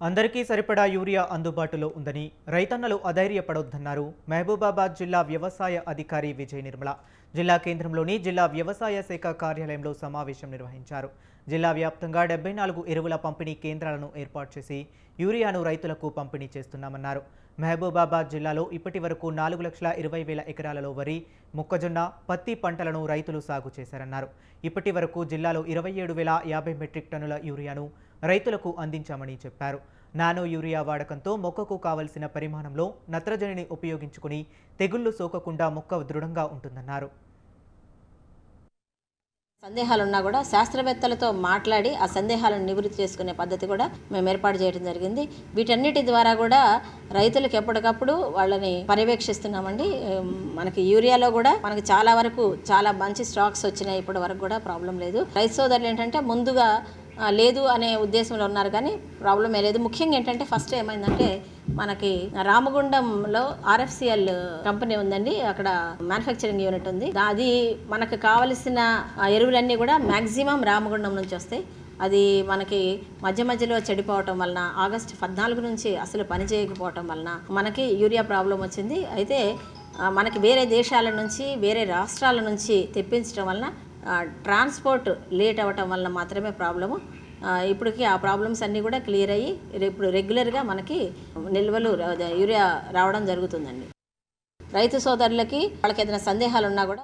అందరికీ సరిపడా యూరియా అందుబాటులో ఉందని రైతన్నలు అధైర్యపడొద్దన్నారు మహబూబాబాద్ జిల్లా వ్యవసాయ అధికారి విజయ నిర్మల. జిల్లా కేంద్రంలోని జిల్లా వ్యవసాయ శాఖ కార్యాలయంలో సమావేశం నిర్వహించారు. జిల్లా వ్యాప్తంగా 74 ఎరువుల పంపిణీ కేంద్రాలను ఏర్పాటు చేసి యూరియాను రైతులకు పంపిణీ చేస్తున్నామన్నారు. మహబూబాబాద్ జిల్లాలో ఇప్పటివరకు 4,20,000 ఎకరాలలో వరి, మొక్కజొన్న, పత్తి పంటలను రైతులు సాగు చేశారన్నారు. ఇప్పటివరకు జిల్లాలో 27,050 మెట్రిక్ టన్నుల యూరియాను రైతులకు అందించామని చెప్పారు. నానో యూరియా వాడకంతో మొక్కకు కావలసిన పరిమాణంలో నత్రజనిని ఉపయోగించుకుని తెగుళ్లు సోకకుండా మొక్క దృఢంగా ఉంటుందన్నారు. సందేహాలున్నా కూడా శాస్త్రవేత్తలతో మాట్లాడి ఆ సందేహాలను నివృత్తి చేసుకునే పద్ధతి కూడా మేము ఏర్పాటు చేయడం జరిగింది. వీటన్నిటి ద్వారా కూడా రైతులకు ఎప్పటికప్పుడు వాళ్ళని పర్యవేక్షిస్తున్నామండి. మనకి యూరియాలో కూడా మనకి చాలా వరకు చాలా మంచి స్టాక్స్ వచ్చినాయి. ఇప్పటి వరకు కూడా ప్రాబ్లం లేదు. రైతు సోదరులు ఏంటంటే ముందుగా లేదు అనే ఉద్దేశంలో ఉన్నారు, కానీ ప్రాబ్లం లేదు. ముఖ్యంగా ఏంటంటే ఫస్ట్ ఏమైందంటే మనకి రామగుండంలో RFCL కంపెనీ ఉందండి. అక్కడ మ్యానుఫ్యాక్చరింగ్ యూనిట్ ఉంది. అది మనకు కావలసిన ఎరువులన్నీ కూడా మ్యాక్సిమం రామగుండం నుంచి వస్తాయి. అది మనకి మధ్య మధ్యలో చెడిపోవటం వలన ఆగస్టు 14 నుంచి అసలు పని చేయకపోవటం వలన మనకి యూరియా ప్రాబ్లం వచ్చింది. అయితే మనకి వేరే దేశాల నుంచి వేరే రాష్ట్రాల నుంచి తెప్పించడం వలన ట్రాన్స్పోర్ట్ లేట్ అవ్వటం వలన మాత్రమే ప్రాబ్లము. ఇప్పటికి ఆ ప్రాబ్లమ్స్ అన్నీ కూడా క్లియర్ అయ్యి ఇప్పుడు రెగ్యులర్గా మనకి నిల్వలు యూరియా రావడం జరుగుతుందండి. రైతు సోదరులకి వాళ్ళకి ఏదైనా సందేహాలు ఉన్నా కూడా